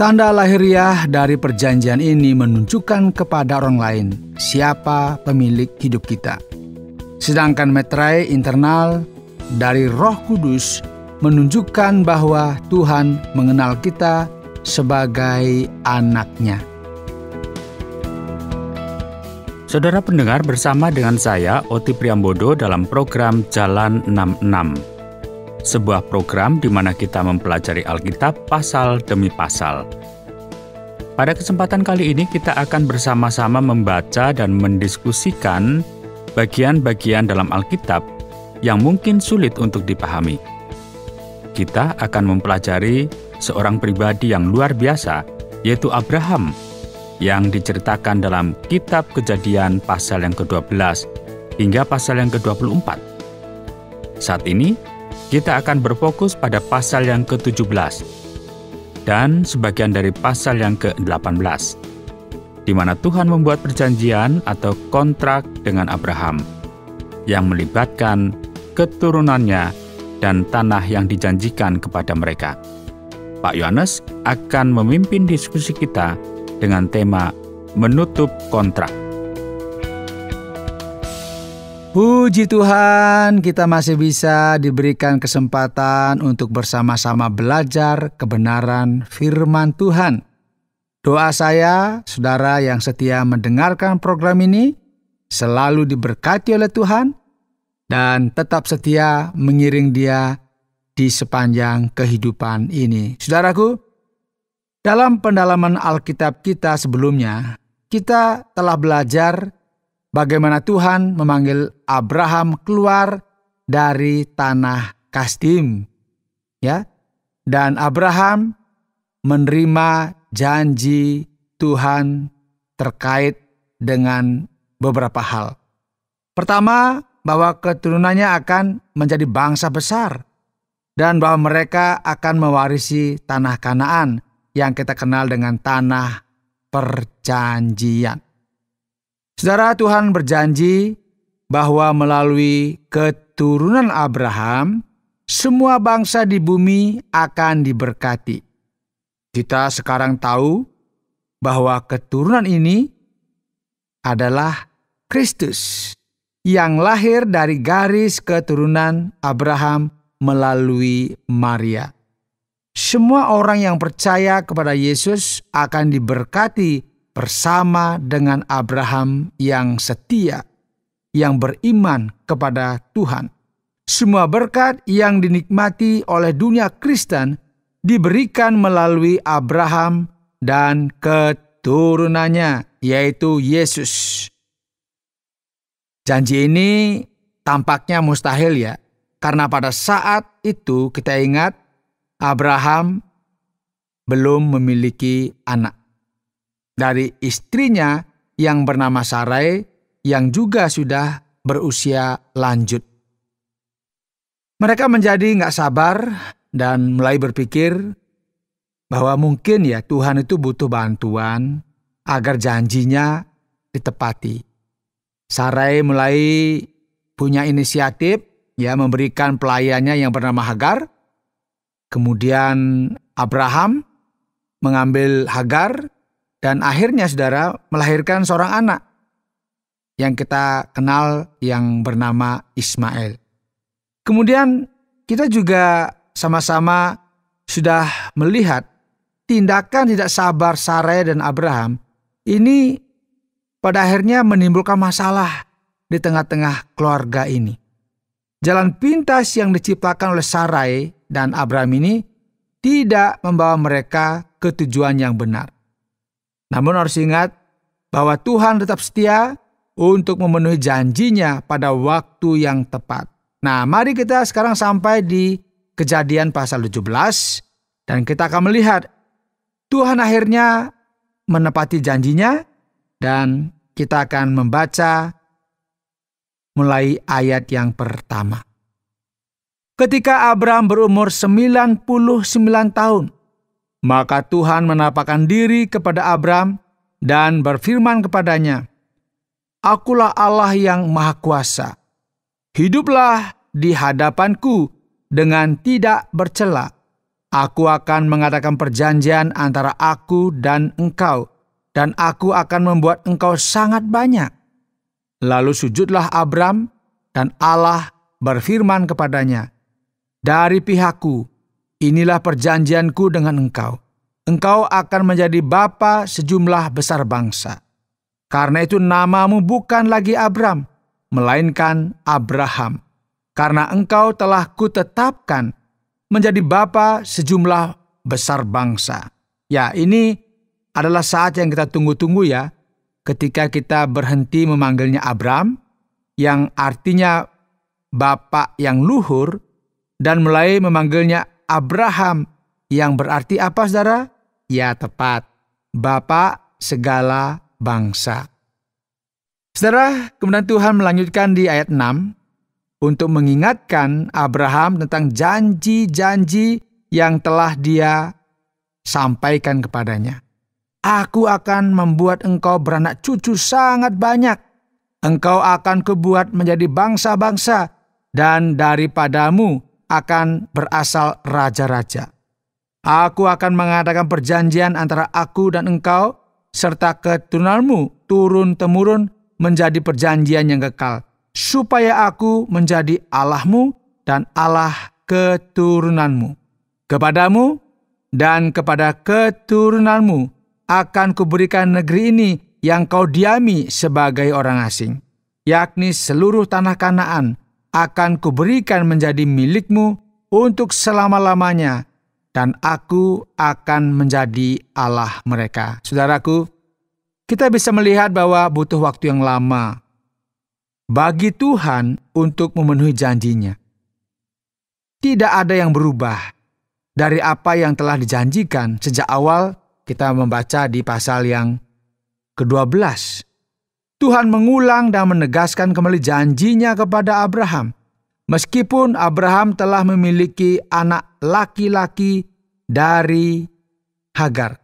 Tanda lahiriah dari perjanjian ini menunjukkan kepada orang lain siapa pemilik hidup kita. Sedangkan meterai internal dari Roh Kudus menunjukkan bahwa Tuhan mengenal kita sebagai anak-Nya. Saudara pendengar, bersama dengan saya, Oti Priambodo, dalam program Jalan 66. Sebuah program di mana kita mempelajari Alkitab pasal demi pasal. Pada kesempatan kali ini kita akan bersama-sama membaca dan mendiskusikan bagian-bagian dalam Alkitab yang mungkin sulit untuk dipahami. Kita akan mempelajari seorang pribadi yang luar biasa, yaitu Abraham, yang diceritakan dalam Kitab Kejadian pasal yang ke-12 hingga pasal yang ke-24. Saat ini, kita akan berfokus pada pasal yang ke-17 dan sebagian dari pasal yang ke-18, di mana Tuhan membuat perjanjian atau kontrak dengan Abraham yang melibatkan keturunannya dan tanah yang dijanjikan kepada mereka. Pak Yohanes akan memimpin diskusi kita dengan tema menutup kontrak. Puji Tuhan, kita masih bisa diberikan kesempatan untuk bersama-sama belajar kebenaran firman Tuhan. Doa saya, saudara yang setia mendengarkan program ini, selalu diberkati oleh Tuhan, dan tetap setia mengiring Dia di sepanjang kehidupan ini. Saudaraku, dalam pendalaman Alkitab kita sebelumnya, kita telah belajar bagaimana Tuhan memanggil Abraham keluar dari tanah Kasdim, ya. Dan Abraham menerima janji Tuhan terkait dengan beberapa hal. Pertama, bahwa keturunannya akan menjadi bangsa besar dan bahwa mereka akan mewarisi tanah Kanaan yang kita kenal dengan tanah perjanjian. Saudara, Tuhan berjanji bahwa melalui keturunan Abraham, semua bangsa di bumi akan diberkati. Kita sekarang tahu bahwa keturunan ini adalah Kristus yang lahir dari garis keturunan Abraham melalui Maria. Semua orang yang percaya kepada Yesus akan diberkati bersama dengan Abraham yang setia, yang beriman kepada Tuhan. Semua berkat yang dinikmati oleh dunia Kristen diberikan melalui Abraham dan keturunannya, yaitu Yesus. Janji ini tampaknya mustahil ya, karena pada saat itu kita ingat Abraham belum memiliki anak dari istrinya yang bernama Sarai yang juga sudah berusia lanjut. Mereka menjadi gak sabar dan mulai berpikir bahwa mungkin ya Tuhan itu butuh bantuan agar janjinya ditepati. Sarai mulai punya inisiatif ya memberikan pelayannya yang bernama Hagar. Kemudian Abraham mengambil Hagar dan akhirnya saudara melahirkan seorang anak yang kita kenal yang bernama Ismail. Kemudian kita juga sama-sama sudah melihat tindakan tidak sabar Sarai dan Abraham ini pada akhirnya menimbulkan masalah di tengah-tengah keluarga ini. Jalan pintas yang diciptakan oleh Sarai dan Abraham ini tidak membawa mereka ke tujuan yang benar. Namun harus ingat bahwa Tuhan tetap setia untuk memenuhi janjinya pada waktu yang tepat. Nah, mari kita sekarang sampai di Kejadian pasal 17 dan kita akan melihat Tuhan akhirnya menepati janjinya dan kita akan membaca mulai ayat yang pertama. Ketika Abraham berumur 99 tahun, maka Tuhan menampakkan diri kepada Abraham dan berfirman kepadanya, "Akulah Allah yang Maha Kuasa. Hiduplah di hadapanku dengan tidak bercela, Aku akan mengadakan perjanjian antara aku dan engkau, dan aku akan membuat engkau sangat banyak. Lalu sujudlah Abram, dan Allah berfirman kepadanya, dari pihakku, inilah perjanjianku dengan engkau. Engkau akan menjadi bapa sejumlah besar bangsa. Karena itu namamu bukan lagi Abram, melainkan Abraham. Karena engkau telah kutetapkan menjadi bapa sejumlah besar bangsa. Ya, ini adalah saat yang kita tunggu-tunggu ya, ketika kita berhenti memanggilnya Abram, yang artinya Bapak yang luhur, dan mulai memanggilnya Abraham, yang berarti apa, saudara? Ya, tepat. Bapak segala bangsa. Saudara, kemudian Tuhan melanjutkan di ayat 6 untuk mengingatkan Abraham tentang janji-janji yang telah Dia sampaikan kepadanya. Aku akan membuat engkau beranak cucu sangat banyak. Engkau akan kubuat menjadi bangsa-bangsa, dan daripadamu akan berasal raja-raja. Aku akan mengadakan perjanjian antara aku dan engkau, serta keturunanmu turun-temurun menjadi perjanjian yang kekal, supaya aku menjadi Allahmu dan Allah keturunanmu. Kepadamu dan kepada keturunanmu akan kuberikan negeri ini yang kau diami sebagai orang asing, yakni seluruh tanah Kanaan akan kuberikan menjadi milikmu untuk selama-lamanya, dan aku akan menjadi Allah mereka. Saudaraku, kita bisa melihat bahwa butuh waktu yang lama bagi Tuhan untuk memenuhi janjinya. Tidak ada yang berubah dari apa yang telah dijanjikan sejak awal kita membaca di pasal yang ke-12. Tuhan mengulang dan menegaskan kembali janjinya kepada Abraham. Meskipun Abraham telah memiliki anak laki-laki dari Hagar.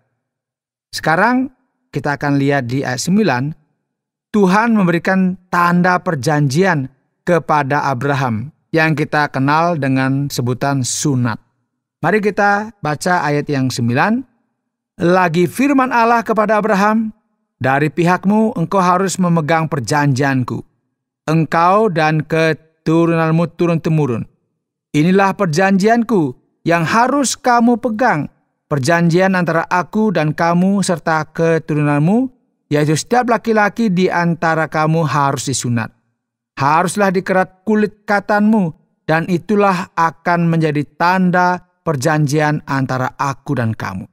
Sekarang kita akan lihat di ayat 9. Tuhan memberikan tanda perjanjian kepada Abraham yang kita kenal dengan sebutan sunat. Mari kita baca ayat yang 9. Lagi firman Allah kepada Abraham, dari pihakmu engkau harus memegang perjanjianku, engkau dan keturunanmu turun-temurun. Inilah perjanjianku yang harus kamu pegang, perjanjian antara aku dan kamu serta keturunanmu, yaitu setiap laki-laki di antara kamu harus disunat. Haruslah dikerat kulit katanmu, dan itulah akan menjadi tanda perjanjian antara aku dan kamu.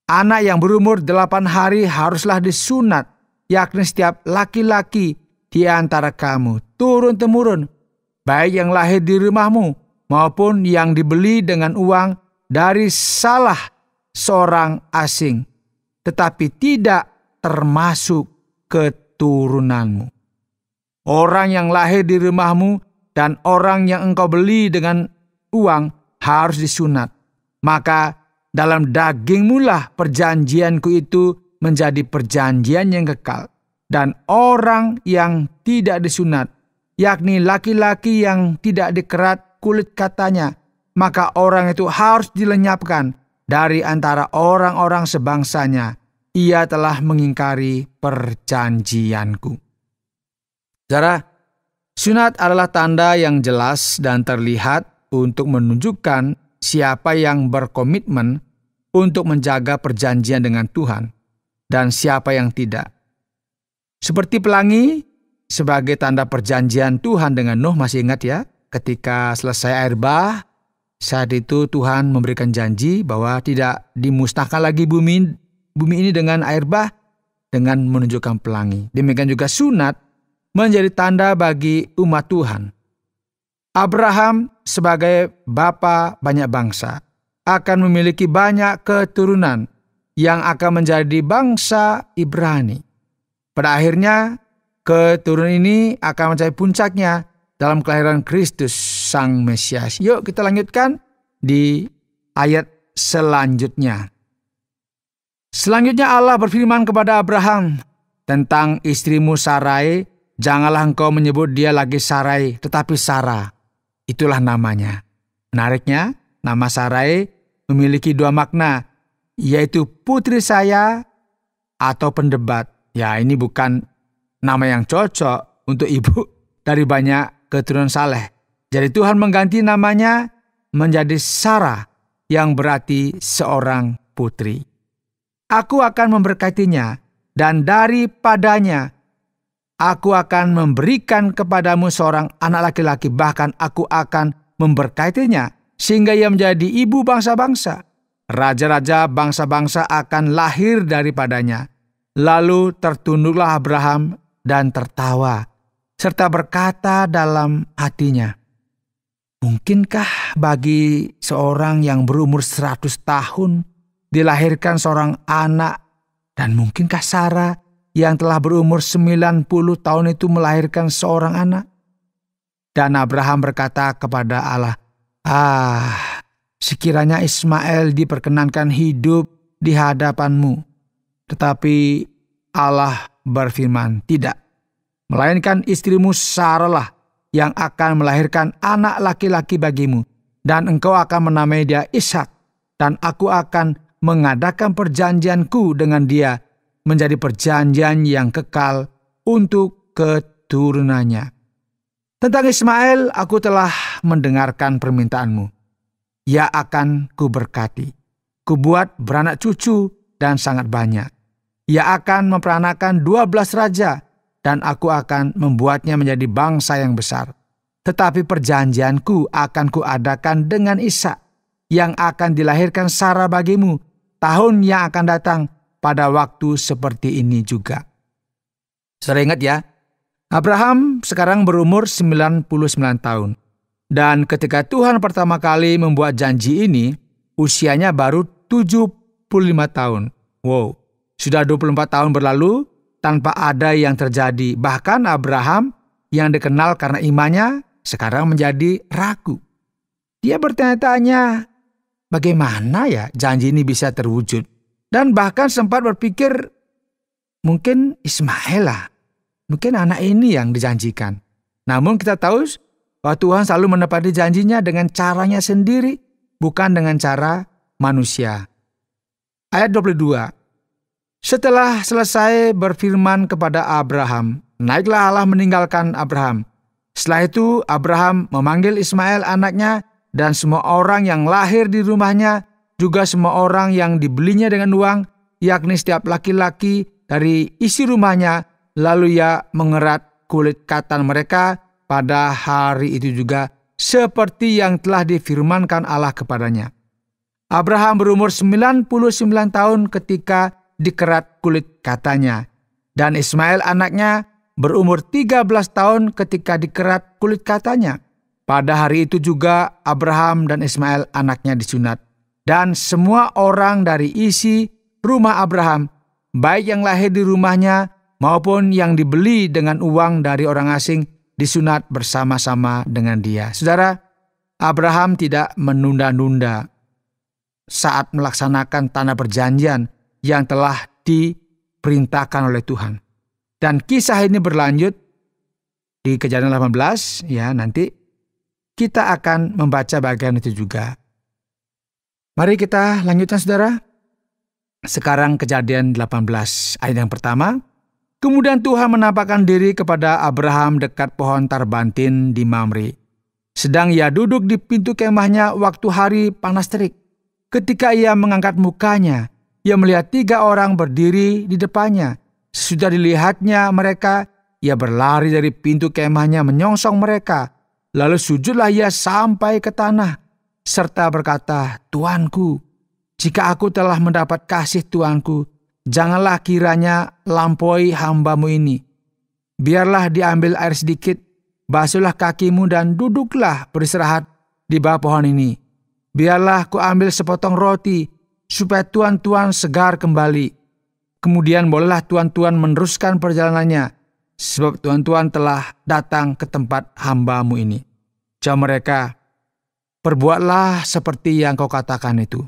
Anak yang berumur 8 hari haruslah disunat, yakni setiap laki-laki di antara kamu, turun-temurun, baik yang lahir di rumahmu maupun yang dibeli dengan uang dari salah seorang asing, tetapi tidak termasuk keturunanmu. Orang yang lahir di rumahmu dan orang yang engkau beli dengan uang harus disunat. Maka dalam dagingmu lah perjanjianku itu menjadi perjanjian yang kekal. Dan orang yang tidak disunat, yakni laki-laki yang tidak dikerat kulit katanya, maka orang itu harus dilenyapkan dari antara orang-orang sebangsanya. Ia telah mengingkari perjanjianku. Saudara, sunat adalah tanda yang jelas dan terlihat untuk menunjukkan siapa yang berkomitmen untuk menjaga perjanjian dengan Tuhan dan siapa yang tidak. Seperti pelangi sebagai tanda perjanjian Tuhan dengan Nuh, masih ingat ya? Ketika selesai air bah, saat itu Tuhan memberikan janji bahwa tidak dimusnahkan lagi bumi ini dengan air bah, dengan menunjukkan pelangi. Demikian juga sunat menjadi tanda bagi umat Tuhan. Abraham sebagai bapa banyak bangsa akan memiliki banyak keturunan yang akan menjadi bangsa Ibrani. Pada akhirnya, keturunan ini akan mencapai puncaknya dalam kelahiran Kristus Sang Mesias. Yuk kita lanjutkan di ayat selanjutnya. Selanjutnya Allah berfirman kepada Abraham tentang istrimu Sarai. Janganlah engkau menyebut dia lagi Sarai, tetapi Sarah. Itulah namanya. Menariknya, nama Sarai memiliki dua makna, yaitu putri saya atau pendebat. Ya, ini bukan nama yang cocok untuk ibu dari banyak keturunan saleh. Jadi Tuhan mengganti namanya menjadi Sarah, yang berarti seorang putri. Aku akan memberkatinya, dan daripadanya aku akan memberikan kepadamu seorang anak laki-laki, bahkan aku akan memberkatinya sehingga ia menjadi ibu bangsa-bangsa. Raja-raja bangsa-bangsa akan lahir daripadanya. Lalu tertunduklah Abraham dan tertawa, serta berkata dalam hatinya, mungkinkah bagi seorang yang berumur 100 tahun dilahirkan seorang anak, dan mungkinkah Sarah yang telah berumur 90 tahun itu melahirkan seorang anak? Dan Abraham berkata kepada Allah, sekiranya Ismail diperkenankan hidup di hadapanmu. Tetapi Allah berfirman, tidak, melainkan istrimu Sarah lah yang akan melahirkan anak laki-laki bagimu, dan engkau akan menamai dia Ishak, dan aku akan mengadakan perjanjianku dengan dia menjadi perjanjian yang kekal untuk keturunannya. Tentang Ismail, aku telah mendengarkan permintaanmu. Ia akan kuberkati, kubuat beranak cucu dan sangat banyak. Ia akan memperanakan 12 raja, dan aku akan membuatnya menjadi bangsa yang besar. Tetapi perjanjianku akan kuadakan dengan Ishak, yang akan dilahirkan Sarah bagimu tahun yang akan datang pada waktu seperti ini juga. Saudara ingat ya, Abraham sekarang berumur 99 tahun. Dan ketika Tuhan pertama kali membuat janji ini, usianya baru 75 tahun. Wow, sudah 24 tahun berlalu tanpa ada yang terjadi. Bahkan Abraham yang dikenal karena imannya sekarang menjadi ragu. Dia bertanya-tanya, bagaimana ya janji ini bisa terwujud? Dan bahkan sempat berpikir, mungkin Ismail lah, mungkin anak ini yang dijanjikan. Namun kita tahu bahwa Tuhan selalu menepati janjinya dengan caranya sendiri, bukan dengan cara manusia. Ayat 22. Setelah selesai berfirman kepada Abraham, naiklah Allah meninggalkan Abraham. Setelah itu Abraham memanggil Ismail anaknya dan semua orang yang lahir di rumahnya, juga semua orang yang dibelinya dengan uang, yakni setiap laki-laki dari isi rumahnya. Lalu ia mengerat kulit katan mereka pada hari itu juga, seperti yang telah difirmankan Allah kepadanya. Abraham berumur 99 tahun ketika dikerat kulit katanya, dan Ismail anaknya berumur 13 tahun ketika dikerat kulit katanya. Pada hari itu juga Abraham dan Ismail anaknya disunat, dan semua orang dari isi rumah Abraham, baik yang lahir di rumahnya maupun yang dibeli dengan uang dari orang asing, disunat bersama-sama dengan dia. Saudara, Abraham tidak menunda-nunda saat melaksanakan tanah perjanjian yang telah diperintahkan oleh Tuhan. Dan kisah ini berlanjut di Kejadian 18, ya, nanti kita akan membaca bagian itu juga. Mari kita lanjutkan saudara. Sekarang Kejadian 18 ayat yang pertama. Kemudian Tuhan menampakkan diri kepada Abraham dekat pohon tarbantin di Mamre. Sedang ia duduk di pintu kemahnya waktu hari panas terik. Ketika ia mengangkat mukanya, ia melihat 3 orang berdiri di depannya. Sesudah dilihatnya mereka, ia berlari dari pintu kemahnya menyongsong mereka. Lalu sujudlah ia sampai ke tanah, serta berkata, Tuanku, jika aku telah mendapat kasih Tuanku, janganlah kiranya lampaui hambamu ini. Biarlah diambil air sedikit, basuhlah kakimu dan duduklah beristirahat di bawah pohon ini. Biarlah ku ambil sepotong roti, supaya tuan-tuan segar kembali. Kemudian bolehlah tuan-tuan meneruskan perjalanannya, sebab tuan-tuan telah datang ke tempat hambamu ini. Jawab mereka, perbuatlah seperti yang kau katakan itu.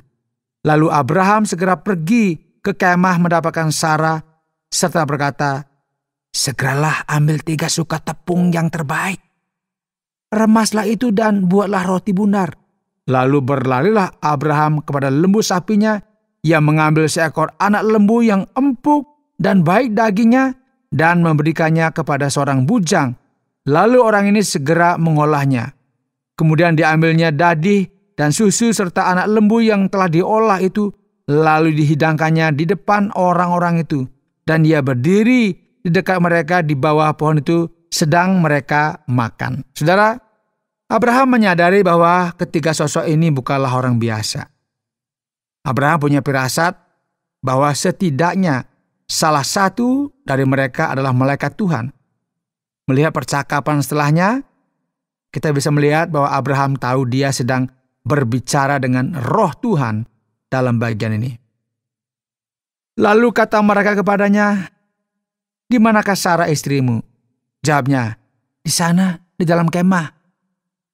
Lalu Abraham segera pergi ke kemah mendapatkan Sarah, serta berkata, segeralah ambil 3 sukat tepung yang terbaik. Remaslah itu dan buatlah roti bundar. Lalu berlarilah Abraham kepada lembu sapinya. Ia mengambil seekor anak lembu yang empuk dan baik dagingnya dan memberikannya kepada seorang bujang. Lalu orang ini segera mengolahnya. Kemudian diambilnya dadih dan susu serta anak lembu yang telah diolah itu, lalu dihidangkannya di depan orang-orang itu. Dan ia berdiri di dekat mereka di bawah pohon itu, sedang mereka makan. Saudara, Abraham menyadari bahwa ketiga sosok ini bukanlah orang biasa. Abraham punya firasat bahwa setidaknya salah satu dari mereka adalah malaikat Tuhan. Melihat percakapan setelahnya, kita bisa melihat bahwa Abraham tahu dia sedang berbicara dengan roh Tuhan dalam bagian ini. Lalu kata mereka kepadanya, "Di manakah Sarah istrimu?" Jawabnya, "Di sana, di dalam kemah."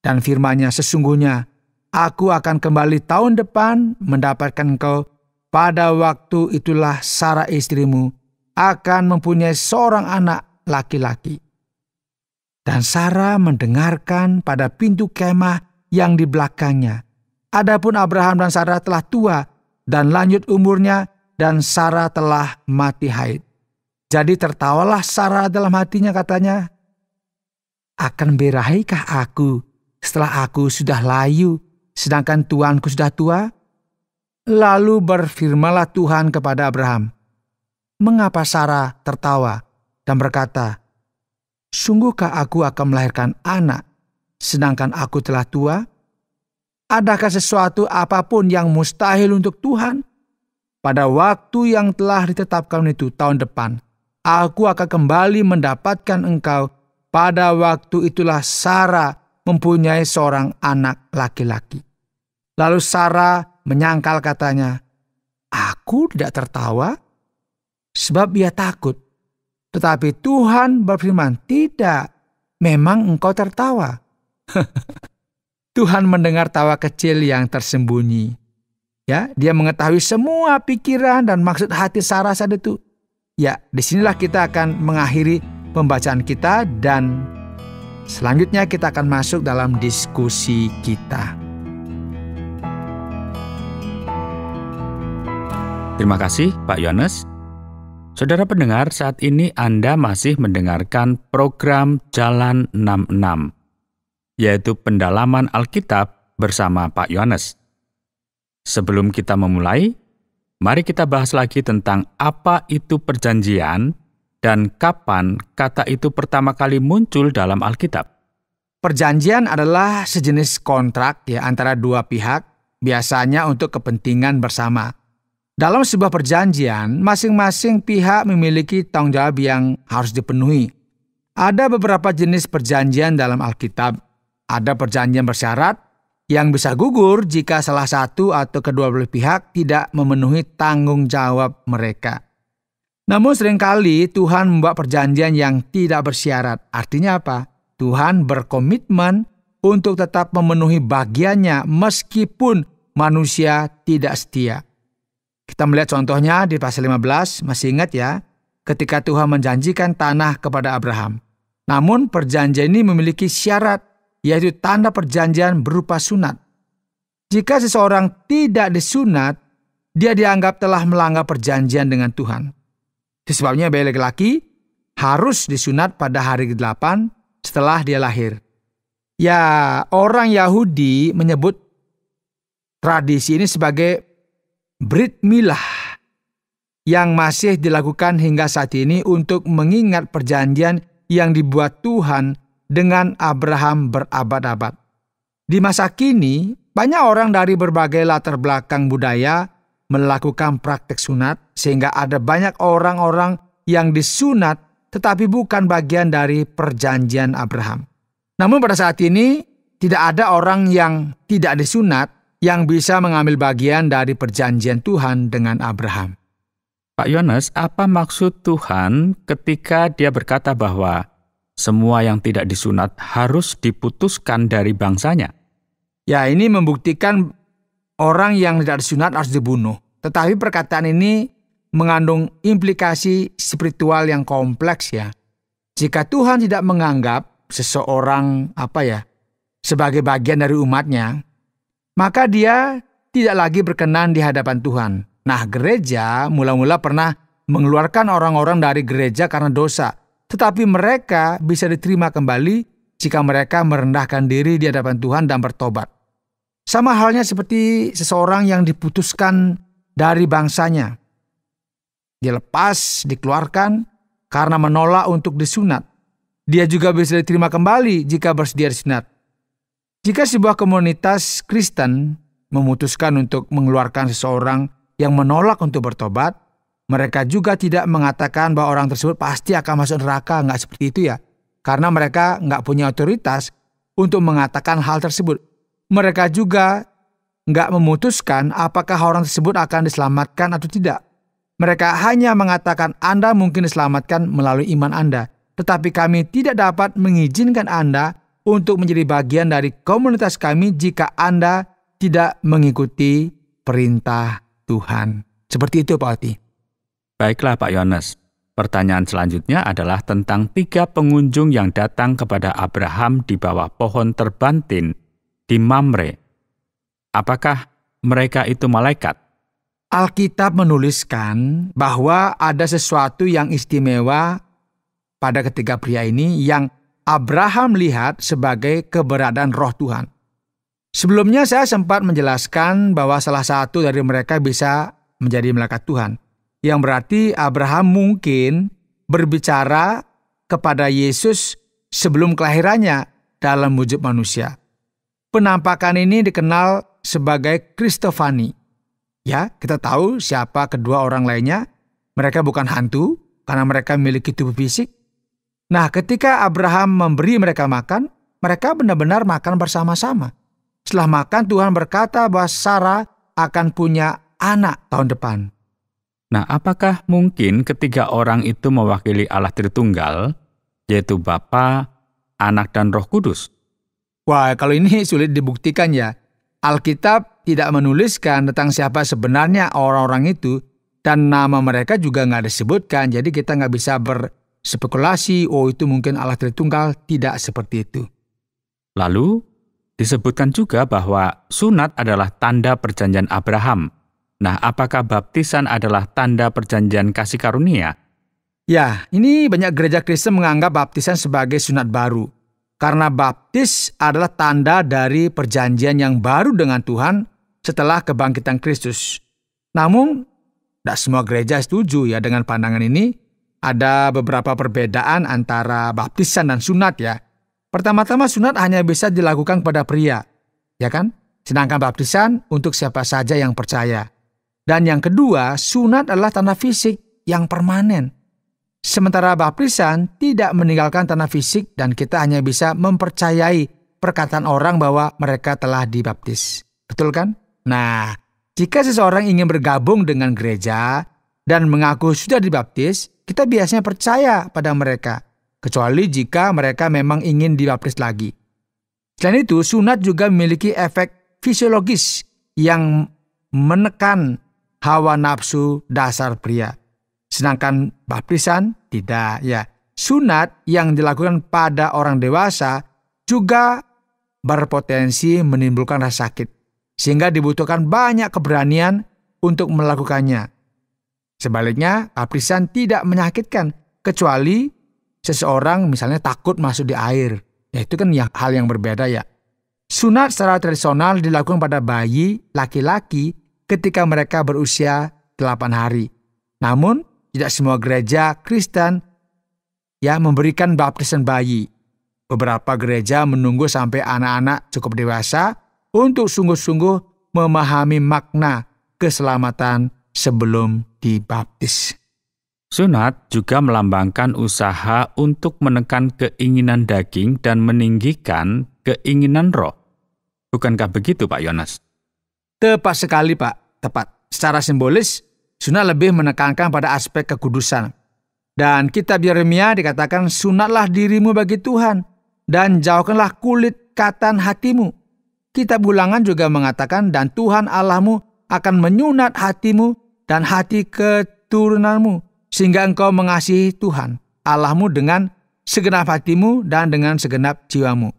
Dan firman-Nya, "Sesungguhnya aku akan kembali tahun depan mendapatkan engkau. Pada waktu itulah Sarah istrimu akan mempunyai seorang anak laki-laki." Dan Sarah mendengarkan pada pintu kemah yang di belakangnya. Adapun Abraham dan Sarah telah tua dan lanjut umurnya, dan Sarah telah mati haid. Jadi tertawalah Sarah dalam hatinya, katanya, "Akan berahikah aku setelah aku sudah layu, sedangkan tuanku sudah tua?" Lalu berfirmanlah Tuhan kepada Abraham, "Mengapa Sarah tertawa dan berkata, sungguhkah aku akan melahirkan anak, sedangkan aku telah tua? Adakah sesuatu apapun yang mustahil untuk Tuhan? Pada waktu yang telah ditetapkan itu tahun depan, aku akan kembali mendapatkan engkau. Pada waktu itulah Sarah mempunyai seorang anak laki-laki." Lalu Sarah menyangkal, katanya, "Aku tidak tertawa, sebab ia takut." Tetapi Tuhan berfirman, "Tidak, memang engkau tertawa." Tuhan mendengar tawa kecil yang tersembunyi. Ya, dia mengetahui semua pikiran dan maksud hati Sarah saat itu. Ya, disinilah kita akan mengakhiri pembacaan kita, dan selanjutnya kita akan masuk dalam diskusi kita. Terima kasih Pak Yohanes. Saudara pendengar, saat ini Anda masih mendengarkan program Jalan 66, yaitu pendalaman Alkitab bersama Pak Yohanes. Sebelum kita memulai, mari kita bahas lagi tentang apa itu perjanjian dan kapan kata itu pertama kali muncul dalam Alkitab. Perjanjian adalah sejenis kontrak antara dua pihak, biasanya untuk kepentingan bersama. Dalam sebuah perjanjian, masing-masing pihak memiliki tanggung jawab yang harus dipenuhi. Ada beberapa jenis perjanjian dalam Alkitab. Ada perjanjian bersyarat yang bisa gugur jika salah satu atau kedua belah pihak tidak memenuhi tanggung jawab mereka. Namun seringkali Tuhan membuat perjanjian yang tidak bersyarat. Artinya apa? Tuhan berkomitmen untuk tetap memenuhi bagiannya meskipun manusia tidak setia. Kita melihat contohnya di pasal 15, masih ingat ya, ketika Tuhan menjanjikan tanah kepada Abraham. Namun perjanjian ini memiliki syarat, yaitu tanda perjanjian berupa sunat. Jika seseorang tidak disunat, dia dianggap telah melanggar perjanjian dengan Tuhan. Sebabnya bayi laki-laki harus disunat pada hari ke-8 setelah dia lahir. Ya, orang Yahudi menyebut tradisi ini sebagai Brit Milah, yang masih dilakukan hingga saat ini untuk mengingat perjanjian yang dibuat Tuhan dengan Abraham berabad-abad. Di masa kini, banyak orang dari berbagai latar belakang budaya melakukan praktek sunat, sehingga ada banyak orang-orang yang disunat tetapi bukan bagian dari perjanjian Abraham. Namun pada saat ini, tidak ada orang yang tidak disunat yang bisa mengambil bagian dari perjanjian Tuhan dengan Abraham. Pak Yohanes, apa maksud Tuhan ketika dia berkata bahwa semua yang tidak disunat harus diputuskan dari bangsanya? Ya, ini membuktikan orang yang tidak disunat harus dibunuh. Tetapi perkataan ini mengandung implikasi spiritual yang kompleks ya. Jika Tuhan tidak menganggap seseorang sebagai bagian dari umatnya, maka dia tidak lagi berkenan di hadapan Tuhan. Nah, gereja mula-mula pernah mengeluarkan orang-orang dari gereja karena dosa, tetapi mereka bisa diterima kembali jika mereka merendahkan diri di hadapan Tuhan dan bertobat. Sama halnya seperti seseorang yang diputuskan dari bangsanya. Dilepas, dikeluarkan karena menolak untuk disunat. Dia juga bisa diterima kembali jika bersedia disunat. Jika sebuah komunitas Kristen memutuskan untuk mengeluarkan seseorang yang menolak untuk bertobat, mereka juga tidak mengatakan bahwa orang tersebut pasti akan masuk neraka. Nggak seperti itu ya. Karena mereka nggak punya otoritas untuk mengatakan hal tersebut. Mereka juga nggak memutuskan apakah orang tersebut akan diselamatkan atau tidak. Mereka hanya mengatakan Anda mungkin diselamatkan melalui iman Anda, tetapi kami tidak dapat mengizinkan Anda untuk menjadi bagian dari komunitas kami jika Anda tidak mengikuti perintah Tuhan. Seperti itu Pak Oti. Baiklah Pak Yones. Pertanyaan selanjutnya adalah tentang 3 pengunjung yang datang kepada Abraham di bawah pohon terbantin di Mamre. Apakah mereka itu malaikat? Alkitab menuliskan bahwa ada sesuatu yang istimewa pada ketiga pria ini yang Abraham lihat sebagai keberadaan roh Tuhan. Sebelumnya saya sempat menjelaskan bahwa salah satu dari mereka bisa menjadi malaikat Tuhan, yang berarti Abraham mungkin berbicara kepada Yesus sebelum kelahirannya dalam wujud manusia. Penampakan ini dikenal sebagai Kristofani. Ya, kita tahu siapa kedua orang lainnya. Mereka bukan hantu karena mereka memiliki tubuh fisik. Nah, ketika Abraham memberi mereka makan, mereka benar-benar makan bersama-sama. Setelah makan, Tuhan berkata bahwa Sarah akan punya anak tahun depan. Nah, apakah mungkin ketiga orang itu mewakili Allah Tritunggal, yaitu Bapa, Anak, dan Roh Kudus? Wah, kalau ini sulit dibuktikan ya. Alkitab tidak menuliskan tentang siapa sebenarnya orang-orang itu, dan nama mereka juga nggak disebutkan, jadi kita nggak bisa berspekulasi, oh itu mungkin Allah Tritunggal, tidak seperti itu. Lalu, disebutkan juga bahwa sunat adalah tanda perjanjian Abraham. Nah, apakah baptisan adalah tanda perjanjian kasih karunia? Ya, ini banyak gereja Kristen menganggap baptisan sebagai sunat baru. Karena baptis adalah tanda dari perjanjian yang baru dengan Tuhan setelah kebangkitan Kristus. Namun, tidak semua gereja setuju ya dengan pandangan ini. Ada beberapa perbedaan antara baptisan dan sunat ya. Pertama-tama sunat hanya bisa dilakukan pada pria, ya kan? Sedangkan baptisan untuk siapa saja yang percaya. Dan yang kedua, sunat adalah tanda fisik yang permanen. Sementara baptisan tidak meninggalkan tanda fisik dan kita hanya bisa mempercayai perkataan orang bahwa mereka telah dibaptis. Betul kan? Nah, jika seseorang ingin bergabung dengan gereja dan mengaku sudah dibaptis, kita biasanya percaya pada mereka, kecuali jika mereka memang ingin dibaptis lagi. Selain itu, sunat juga memiliki efek fisiologis yang menekan hawa nafsu dasar pria. Sedangkan baptisan tidak ya. Sunat yang dilakukan pada orang dewasa juga berpotensi menimbulkan rasa sakit, sehingga dibutuhkan banyak keberanian untuk melakukannya. Sebaliknya, baptisan tidak menyakitkan kecuali seseorang misalnya takut masuk di air. Ya itu kan hal yang berbeda ya. Sunat secara tradisional dilakukan pada bayi laki-laki ketika mereka berusia 8 hari. Namun, tidak semua gereja Kristen memberikan baptisan bayi. Beberapa gereja menunggu sampai anak-anak cukup dewasa untuk sungguh-sungguh memahami makna keselamatan sebelum dibaptis. Sunat juga melambangkan usaha untuk menekan keinginan daging dan meninggikan keinginan roh. Bukankah begitu, Pak Yones? Tepat sekali, Pak. Tepat. Secara simbolis, sunat lebih menekankan pada aspek kekudusan. Dan kitab Yeremia dikatakan, sunatlah dirimu bagi Tuhan, dan jauhkanlah kulit katan hatimu. Kitab Ulangan juga mengatakan, dan Tuhan Allahmu akan menyunat hatimu dan hati keturunanmu, sehingga engkau mengasihi Tuhan Allahmu dengan segenap hatimu dan dengan segenap jiwamu.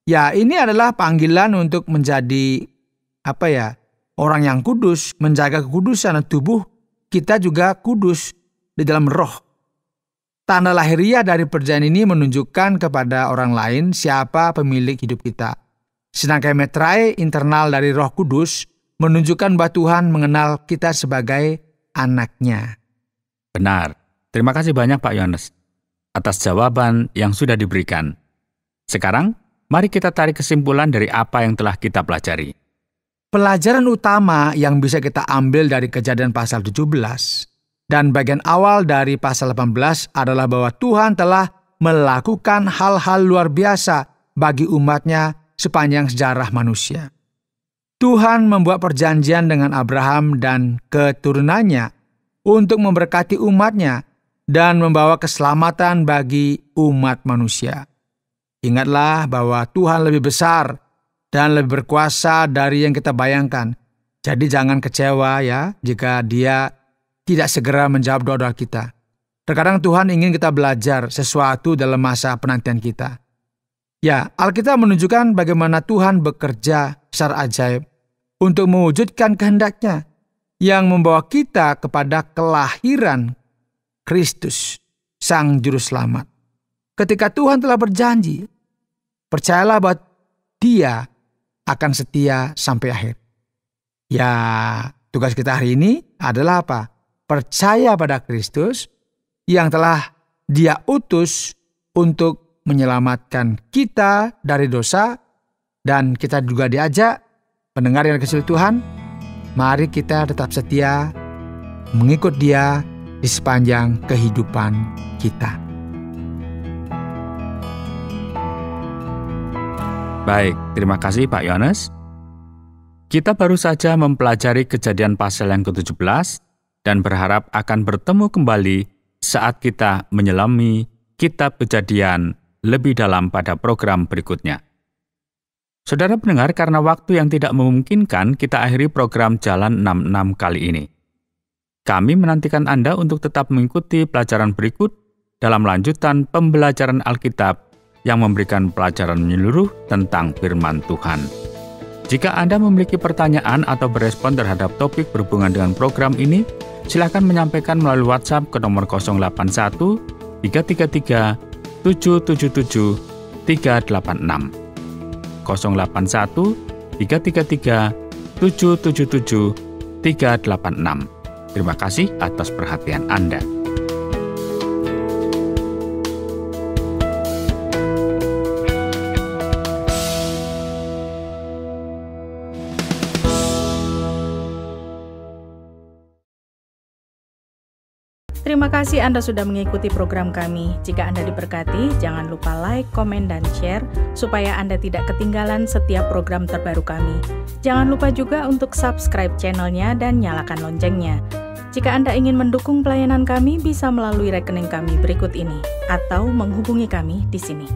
Ya, ini adalah panggilan untuk menjadi orang yang kudus, menjaga kekudusan tubuh kita juga kudus di dalam roh. Tanda lahiriah dari perjanjian ini menunjukkan kepada orang lain siapa pemilik hidup kita. Sedangkan meterai internal dari Roh Kudus menunjukkan bahwa Tuhan mengenal kita sebagai anaknya. Benar. Terima kasih banyak Pak Yohanes atas jawaban yang sudah diberikan. Sekarang, mari kita tarik kesimpulan dari apa yang telah kita pelajari. Pelajaran utama yang bisa kita ambil dari Kejadian pasal 17 dan bagian awal dari pasal 18 adalah bahwa Tuhan telah melakukan hal-hal luar biasa bagi umatnya sepanjang sejarah manusia. Tuhan membuat perjanjian dengan Abraham dan keturunannya untuk memberkati umatnya dan membawa keselamatan bagi umat manusia. Ingatlah bahwa Tuhan lebih besar dan lebih berkuasa dari yang kita bayangkan. Jadi jangan kecewa jika Dia tidak segera menjawab doa-doa kita. Terkadang Tuhan ingin kita belajar sesuatu dalam masa penantian kita. Alkitab menunjukkan bagaimana Tuhan bekerja secara ajaib untuk mewujudkan kehendak-Nya yang membawa kita kepada kelahiran Kristus, Sang Juru Selamat. Ketika Tuhan telah berjanji, percayalah bahwa Dia akan setia sampai akhir. Tugas kita hari ini adalah apa? Percaya pada Kristus yang telah Dia utus untuk menyelamatkan kita dari dosa, dan kita juga diajak, pendengar yang dikasihi Tuhan, mari kita tetap setia mengikut Dia di sepanjang kehidupan kita. Baik, terima kasih Pak Yohanes. Kita baru saja mempelajari Kejadian pasal yang ke-17 dan berharap akan bertemu kembali saat kita menyelami Kitab Kejadian lebih dalam pada program berikutnya. Saudara pendengar, karena waktu yang tidak memungkinkan, kita akhiri program Jalan 66 kali ini. Kami menantikan Anda untuk tetap mengikuti pelajaran berikut dalam lanjutan pembelajaran Alkitab yang memberikan pelajaran menyeluruh tentang firman Tuhan. Jika Anda memiliki pertanyaan atau berespon terhadap topik berhubungan dengan program ini, silakan menyampaikan melalui WhatsApp ke nomor 081 333 777 386. 081 333 777 386. Terima kasih atas perhatian Anda. Terima kasih Anda sudah mengikuti program kami. Jika Anda diberkati, jangan lupa like, komen, dan share supaya Anda tidak ketinggalan setiap program terbaru kami. Jangan lupa juga untuk subscribe channelnya dan nyalakan loncengnya. Jika Anda ingin mendukung pelayanan kami, bisa melalui rekening kami berikut ini atau menghubungi kami di sini.